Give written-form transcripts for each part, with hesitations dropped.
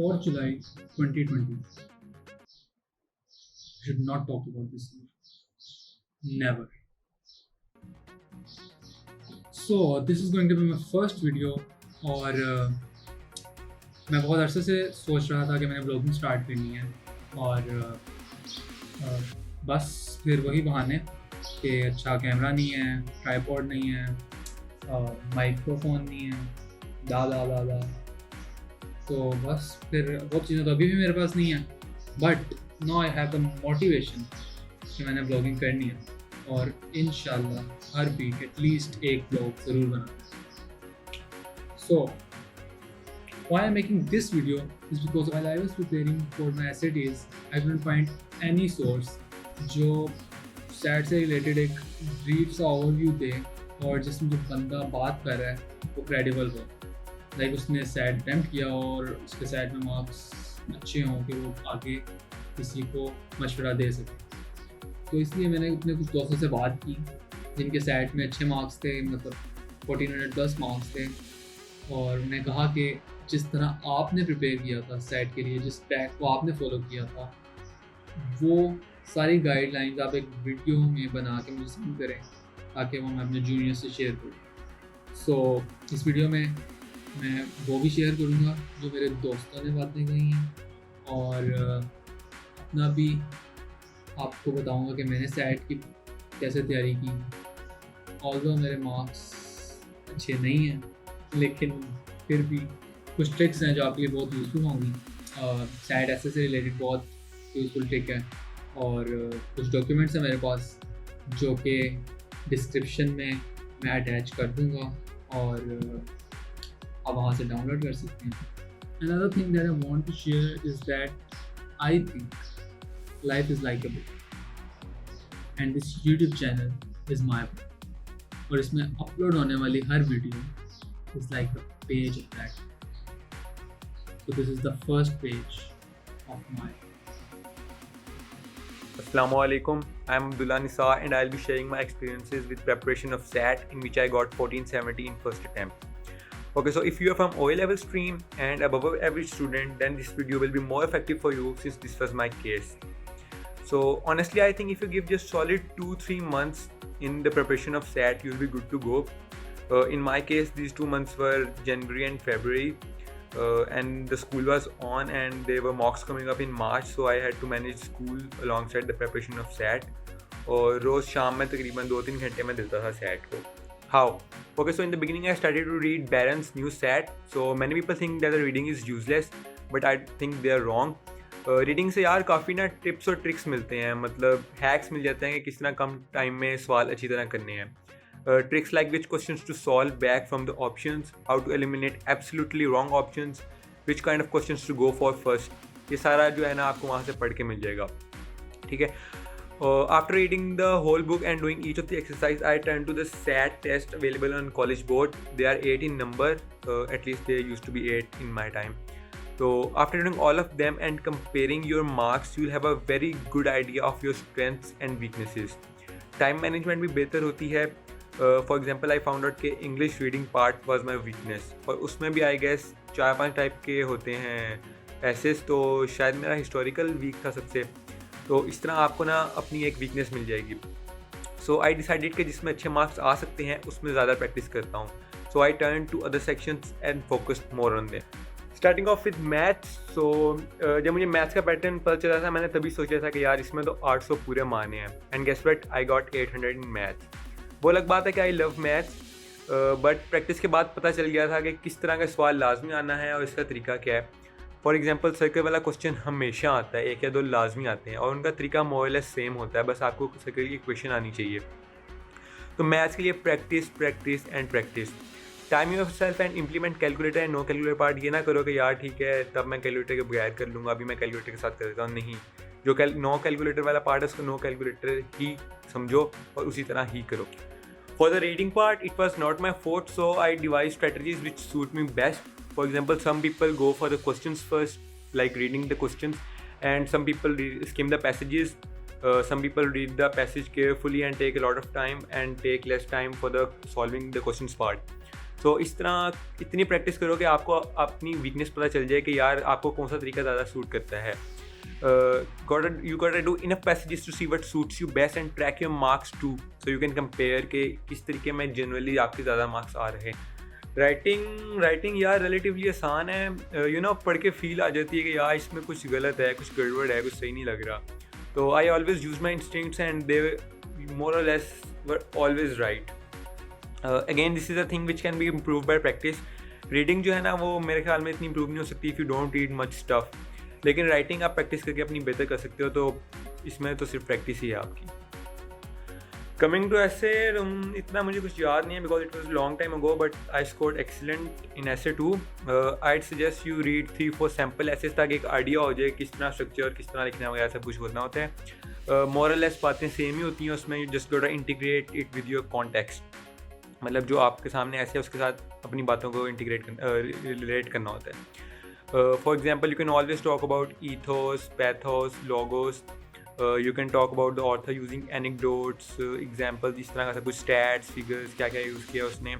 4th July 2020. I should not talk about this year. Never. So this is going to be my first video और मैं बहुत अरसे से सोच रहा था कि मैंने ब्लॉगिंग स्टार्ट करनी है और बस फिर वही बहाने कि अच्छा कैमरा नहीं है, ट्राइपॉड नहीं है, माइक्रोफोन नहीं है, दा तो बस फिर बहुत चीज़ें तो अभी भी मेरे पास नहीं है, but now I have the motivation कि मैंने ब्लॉगिंग करनी है और इंशाल्लाह हर वीक एटलीस्ट एक ब्लॉग ज़रूर बनाना। सो why I'm making this video is because while I was preparing for my SATs, I couldn't find any source जो SAT से रिलेटेड एक ब्रीफ सा ओवरव्यू दे और जिसमें जो बंदा बात कर रहा है वो क्रेडिबल हो, लाइक उसने SAT अटेम्प्ट किया और उसके SAT में मार्क्स अच्छे हों कि वो आगे किसी को मशवरा दे सके। तो इसलिए मैंने अपने कुछ दोस्तों से बात की जिनके SAT में अच्छे मार्क्स थे, मतलब 1400+ मार्क्स थे, और उन्हें कहा कि जिस तरह आपने प्रिपेयर किया था SAT के लिए, जिस ट्रैक को आपने फॉलो किया था, वो सारी गाइडलाइंस आप एक वीडियो में बना के मुझे सेंड करें ताकि वो मैं अपने जूनियर से शेयर करूँ। सो इस वीडियो में मैं वो भी शेयर करूँगा जो मेरे दोस्तों ने बातें कही हैं और अपना भी आपको बताऊँगा कि मैंने SAT की कैसे तैयारी की। ऑल्दो मेरे मार्क्स अच्छे नहीं हैं, लेकिन फिर भी कुछ ट्रिक्स हैं जो आपके लिए बहुत यूज़फुल होंगी। SAT ऐसे से रिलेटेड बहुत यूज़फुल ट्रिक है और कुछ डॉक्यूमेंट्स हैं मेरे पास जो कि डिस्क्रिप्शन में मैं अटैच कर दूंगा और आप वहाँ से डाउनलोड कर सकते हैं। Another thing that I want to share is that I think life is like a book and this YouTube channel is my book, और इसमें अपलोड होने वाली हर video is like a page of that. So this is the first page of my. Assalamu alaikum. I'm Abdullah Nisa and I'll be sharing my experiences with preparation of SAT, in which I got 1470 in first attempt. Okay, so if you are from OA level stream and above average student, then this video will be more effective for you since this was my case. So honestly, I think if you give just solid 2-3 months in the preparation of SAT, you'll be good to go. In my case, these 2 months were January and February, and the school was on and there were mocks coming up in March, so I had to manage school alongside the preparation of SAT. और रोज़ शाम में तकरीबन 2-3 घंटे में देता था SAT को. How? Okay, so in the beginning I started to read Barron's new SAT. So many people think that the reading is useless, but I think they are wrong. Reading से यार काफ़ी ना टिप्स और tricks मिलते हैं, मतलब hacks मिल जाते हैं कि किस तरह कम टाइम में सवाल अच्छी तरह करने हैं. Tricks like which questions to solve back from the options, how to eliminate absolutely wrong options, which kind of questions to go for first, ये सारा जो है ना आपको वहाँ से पढ़ के मिल जाएगा. ठीक है. After reading the whole book and doing each of the exercise, I turned to the SAT test available on College Board. They are 8 in number, at least they used to be 8 in my time. So after doing all of them and comparing your marks, you'll have a very good idea of your strengths and weaknesses. Time management भी बेहतर होती है. For example I found out कि English reading part was my weakness, और उसमें भी I guess 4-5 type के होते हैं पैसेज, तो शायद मेरा हिस्टोरिकल वीक था सबसे. तो इस तरह आपको ना अपनी एक वीकनेस मिल जाएगी. सो आई डिसाइडेड कि जिसमें अच्छे मार्क्स आ सकते हैं उसमें ज़्यादा प्रैक्टिस करता हूँ. So I turn to other sections and focused more on them. Starting off with maths. So जब मुझे मैथ्स का पैटर्न पता चला था, मैंने तभी सोचा था कि यार इसमें तो 800 पूरे मारने हैं, and guess what, I got 800 in maths. वो अलग बात है कि I love maths, but practice के बाद पता चल गया था कि किस तरह का सवाल लाजमी आना है और इसका तरीका क्या है. फॉर एग्जांपल सर्कल वाला क्वेश्चन हमेशा आता है, 1 या 2 लाजमी आते हैं, और उनका तरीका मोर लेस सेम होता है, बस आपको सर्कल की इक्वेशन आनी चाहिए. तो मैथ्स के लिए practice practice and practice. Time yourself and implement calculator and no calculator part. ये ना करो कि यार ठीक है तब मैं कैलकुलेटर के बगैर कर लूँगा, अभी मैं कैलकुलेटर के साथ कर देता हूँ. नहीं, जो नो कैलकुलेटर वाला पार्ट है उसको नो कैलकुलेटर ही समझो और उसी तरह ही करो. For the reading part, it was not my forte, so I devised strategies which suit me best. For example, some people go for the questions first, like reading the questions, and some people skim the passages. Some people read the passage carefully and take a lot of time and take less time for the solving the questions part. सो इस तरह इतनी practice करो कि आपको अपनी weakness पता चल जाए कि यार आपको कौन सा तरीका ज़्यादा सूट करता है. You gotta do enough passages to see what suits you best and track your marks too, so you can compare कि किस तरीके में जनरली आपके ज़्यादा मार्क्स आ रहे हैं. राइटिंग यार रिलेटिवली आसान है, पढ़ के फील आ जाती है कि यार इसमें कुछ गलत है, कुछ गड़बड़ है, कुछ सही नहीं लग रहा. तो I always use my instincts and they more or less were always right. Again this is a thing which can be improve by practice. Reading जो है ना वो मेरे ख्याल में इतनी इम्प्रूव नहीं हो सकती if you don't read much stuff, लेकिन राइटिंग आप प्रैक्टिस करके अपनी बेहतर कर सकते हो. तो इसमें तो सिर्फ प्रैक्टिस ही है आपकी. कमिंग टू ऐसे, इतना मुझे कुछ याद नहीं है because it was long time ago, but I scored excellent in essay two. I suggest you read 3-4 sample essay ताकि एक आइडिया हो जाए किस तरह स्ट्रक्चर, किस तरह लिखना वगैरह सब कुछ होना होता है. मोरलेस बातें सेम ही होती हैं उसमें. यू जस्ट गोटा integrate it with your context, मतलब जो आपके सामने ऐसे है उसके साथ अपनी बातों को इंटीग्रेट रिलेट करना होता है. For example, you can always talk about ethos, pathos, logos. You can talk about the author using anecdotes, examples, इस तरह का सब कुछ, stats, figures, क्या क्या यूज़ किया उसने.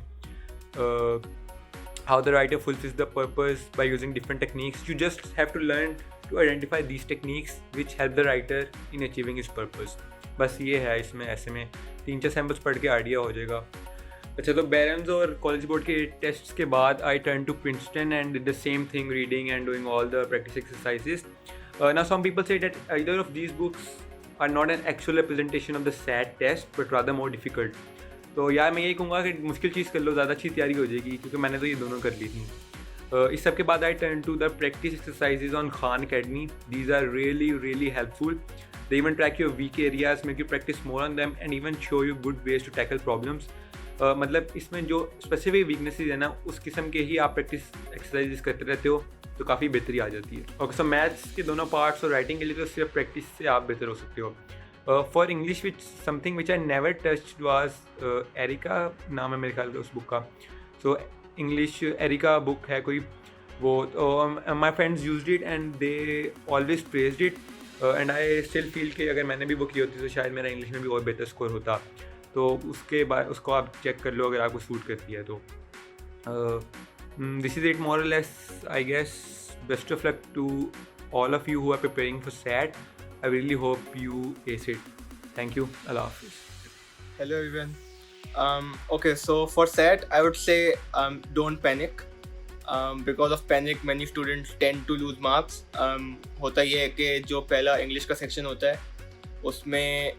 How the writer fulfills the purpose by using different techniques. You just have to learn to identify these techniques which help the writer in achieving his purpose. बस ये है इसमें. ऐसे में 3-4 सैम्पल्स पढ़ के आइडिया हो जाएगा. अच्छा, तो बेरेंस और कॉलेज बोर्ड के टेस्ट्स के बाद I turn to Princeton and did the same thing, reading and doing all the practice exercises. Now some people say that either of these books are not an actual representation of the SAT test but rather more difficult. तो यार मैं यही कहूँगा कि मुश्किल चीज़ कर लो, ज़्यादा अच्छी तैयारी हो जाएगी, क्योंकि मैंने तो ये दोनों कर ली थी. इस सब के बाद I turn to the practice exercises on Khan Academy. These are really helpful. They even track your weak areas, make you practice more on them and even show you good ways to tackle problems. मतलब इसमें जो specific weaknesses है ना उस किस्म के ही आप practice exercises करते रहते हो तो काफ़ी बेहतरी आ जाती है. ओके, सो मैथ्स के दोनों पार्ट्स और राइटिंग के लिए तो सिर्फ प्रैक्टिस से आप बेहतर हो सकते हो. For English which something which I never touched was Erica, नाम है मेरे ख्याल में उस बुक का. सो इंग्लिश एरिका बुक है कोई, वो my friends used it and they always praised it and I still feel कि अगर मैंने भी वो की होती तो शायद मेरा इंग्लिश में भी और बेहतर स्कोर होता. तो उसके बाद उसको आप चेक कर लो अगर आपको सूट करती है तो. This is it more or less I guess. Best of luck to all of you who are preparing for SAT. I really hope you ace it. Thank you. अल्लाह हाफिज़. Hello everyone. Okay, so for SAT, I would say don't panic. Because of panic, many students tend to lose marks. होता ये है कि जो पहला English का section होता है उसमें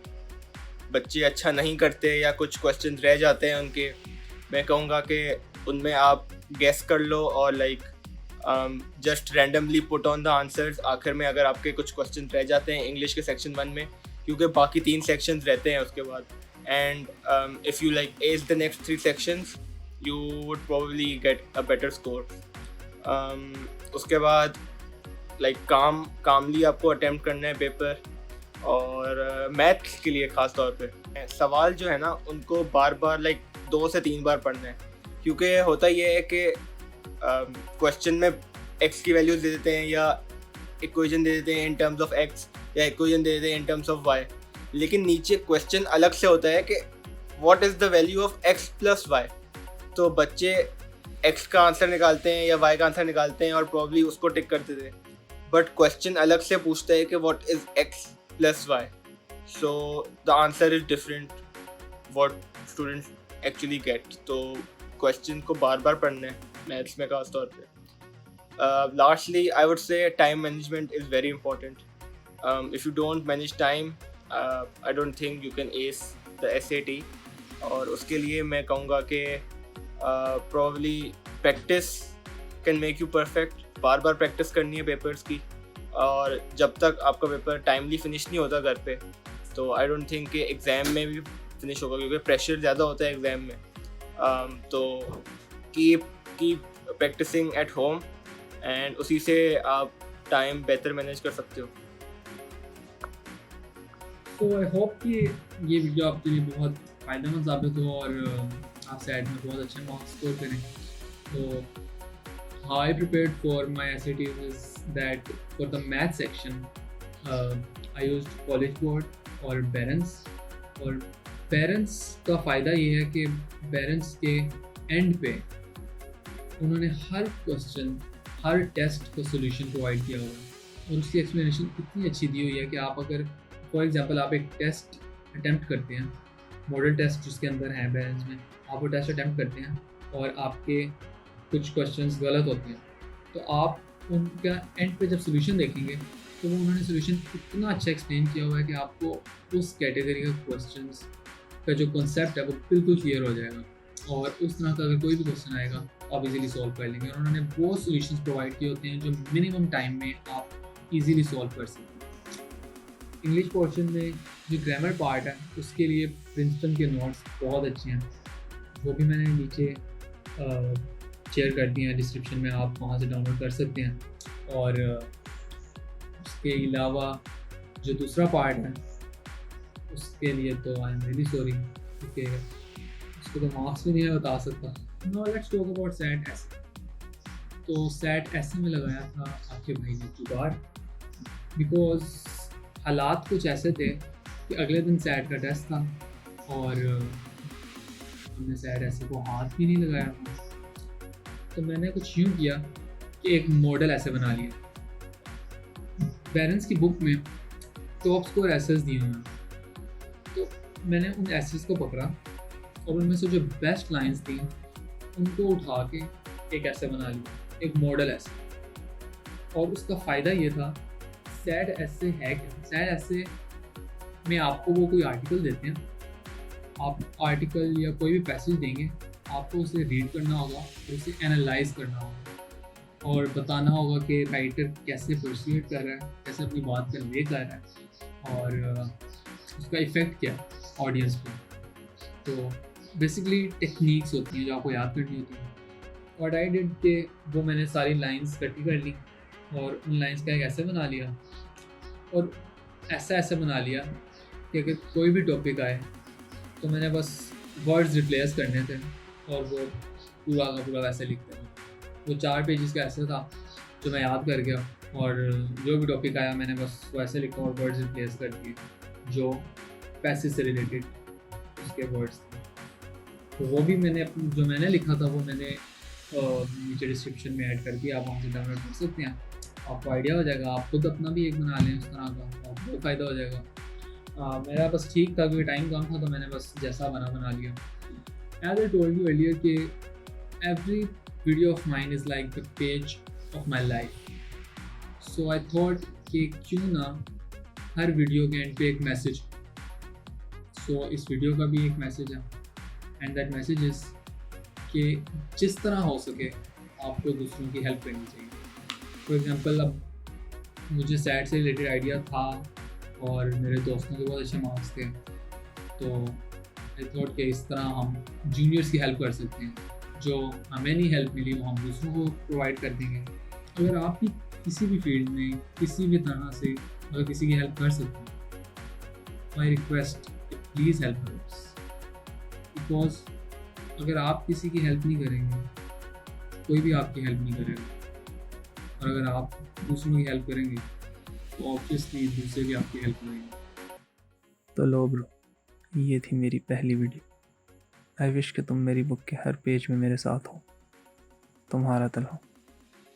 बच्चे अच्छा नहीं करते या कुछ क्वेश्चन रह जाते हैं उनके. मैं कहूँगा कि उनमें आप गेस कर लो और just randomly put on the answers. आखिर में अगर आपके कुछ क्वेश्चन रह जाते हैं इंग्लिश के सेक्शन 1 में, क्योंकि बाकी 3 सेक्शंस रहते हैं उसके बाद, and if you ace the next 3 sections you would probably get a better score. उसके बाद calmly आपको अटेम्प्ट करना है पेपर. और मैथ्स के लिए ख़ास तौर पे सवाल जो है ना उनको बार बार 2 से 3 बार पढ़ना है, क्योंकि होता ये है कि क्वेश्चन में x की वैल्यूज दे देते हैं या इक्वेशन दे देते हैं इन टर्म्स ऑफ x या इक्वेशन दे देते हैं इन टर्म्स ऑफ y, लेकिन नीचे क्वेश्चन अलग से होता है कि what is the value of x plus y. तो बच्चे x का आंसर निकालते हैं या y का आंसर निकालते हैं और प्रॉब्ली उसको टिक करते थे, बट क्वेश्चन अलग से पूछता है कि what is x plus y. So the answer is different what students actually get. तो क्वेश्चन को बार बार पढ़ना है मैथ्स में खास तौर पे. Lastly I would say time management is very important. If you don't manage time I don't think you can S the SAT. और उसके लिए मैं कहूँगा कि probably practice can make you perfect. Bar bar practice करनी है papers की, और जब तक आपका पेपर टाइमली फिनिश नहीं होता घर पे तो आई डोंट थिंक कि एग्ज़ाम में भी फिनिश होगा, क्योंकि प्रेशर ज़्यादा होता है एग्ज़ाम में. तो keep practicing at home and उसी से आप टाइम बेहतर मैनेज कर सकते हो. तो आई होप कि ये वीडियो आपके लिए बहुत फ़ायदेमंद साबित हो और आप सैट में बहुत अच्छे मार्क्स स्कोर करें. तो how I prepared for my SATs is that for the math section I used College Board और Barron's. और Barron's का फ़ायदा ये है कि Barron's के एंड पे उन्होंने हर क्वेश्चन, हर टेस्ट का सोल्यूशन प्रोवाइड किया हुआ है और उसकी एक्सप्लेनेशन इतनी अच्छी दी हुई है कि आप अगर फॉर एग्जांपल आप एक टेस्ट अटैम्प्ट करते हैं, मॉडल टेस्ट जिसके अंदर है बैलेंस में, आप वो टेस्ट अटैम्प्ट करते हैं और आपके कुछ क्वेश्चंस गलत होते हैं, तो आप उनका एंड पे जब सोल्यूशन देखेंगे तो वो उन्होंने सोल्यूशन इतना अच्छा एक्सप्लेन किया हुआ है कि आपको उस कैटेगरी का क्वेश्चंस का जो कॉन्सेप्ट है वो बिल्कुल क्लियर हो जाएगा और उस तरह का अगर कोई भी क्वेश्चन आएगा आप इजीली सॉल्व कर लेंगे। और उन्होंने वो सॉल्यूशंस प्रोवाइड किए होते हैं जो मिनिमम टाइम में आप इजीली सॉल्व कर सकते हैं। इंग्लिश पोर्शन में जो ग्रामर पार्ट है उसके लिए प्रिंसटन के नोट्स बहुत अच्छे हैं, वो भी मैंने नीचे शेयर कर दिए हैं डिस्क्रिप्शन में, आप वहाँ से डाउनलोड कर सकते हैं। और उसके अलावा जो दूसरा पार्ट है उसके लिए तो आई एम रियली सॉरी, क्योंकि उसको तो मार्क्स भी नहीं मैं बता सकता। No let's talk about SAT ऐसे। तो सैट ऐसे में लगाया था आपके भाई ने जुगाड़, बिकॉज हालात कुछ ऐसे थे कि अगले दिन सैट का टेस्ट था और हमने सैट ऐसे को हाथ भी नहीं लगाया था। तो मैंने कुछ यूँ किया कि एक मॉडल ऐसे बना लिया। पेरेंट्स की बुक में टॉप स्कोर एसेस दिए हुए हैं, तो मैंने उन एसेस को पकड़ा और उनमें से जो बेस्ट लाइंस थी उनको उठा के एक ऐसे बना लिया, एक मॉडल ऐसे। और उसका फ़ायदा ये था, सैट ऐसे है क्या, सैट ऐसे में आपको वो कोई आर्टिकल देते हैं, आप आर्टिकल या कोई भी पैसेज देंगे, आपको उसे रीड करना होगा और उसे एनालाइज करना होगा और बताना होगा कि राइटर कैसे परस्यूट कर रहा है, कैसे अपनी बात कन्वे कर रहा है और उसका इफ़ेक्ट क्या है ऑडियंस पे। तो बेसिकली टेक्निक्स होती हैं जो आपको याद करनी होती हैं। और आई डिड के वो मैंने सारी लाइंस इकट्ठी कर ली और उन लाइंस का एक ऐसे बना लिया और ऐसे बना लिया कि अगर कोई भी टॉपिक आए तो मैंने बस वर्ड्स रिप्लेस करने थे और वो पूरा का पूरा वैसे लिखते थे। वो 4 पेजेस का ऐसे था जो मैं याद कर गया और जो भी टॉपिक आया मैंने बस वैसे लिखा और वर्ड्स रिप्लेस कर दिए जो पैसे से रिलेटेड उसके वर्ड्स थे। तो वो भी मैंने जो मैंने लिखा था वो मैंने नीचे डिस्क्रिप्शन में ऐड कर दिया, आप वहाँ से डाउनलोड कर सकते हैं, आपको आइडिया हो जाएगा। आप खुद अपना भी एक बना लें उस तरह का, आपको फ़ायदा हो जाएगा। मेरा बस ठीक था क्योंकि टाइम कम था तो मैंने बस जैसा बना लिया। As I told you earlier कि every video of mine is like the page of my life. So I thought कि क्यों ना हर वीडियो के एंड पे एक मैसेज। So इस वीडियो का भी एक मैसेज है and that message is कि जिस तरह हो सके आपको दूसरों की हेल्प करनी चाहिए। फॉर एग्जांपल अब मुझे सैट से रिलेटेड आइडिया था और मेरे दोस्तों के बहुत अच्छे मार्क्स थे, तो आई थॉट कि इस तरह हम जूनियर्स की हेल्प कर सकते हैं, जो हमें नहीं हेल्प मिली वो हम दूसरों को प्रोवाइड कर देंगे। अगर आप भी किसी भी फील्ड में किसी भी तरह से अगर किसी की हेल्प कर सकते हैं, my request please help us, because अगर आप किसी की हेल्प नहीं करेंगे कोई भी आपकी हेल्प नहीं करेगा और अगर आप दूसरों की हेल्प करेंगे तो ऑब्वियसली दूसरे भी आपकी हेल्प करेंगे। तो लो ब्रो, ये थी मेरी पहली वीडियो। आई विश कि तुम मेरी बुक के हर पेज में मेरे साथ हो। तुम्हारा Talha.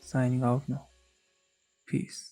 Signing out now. Piece.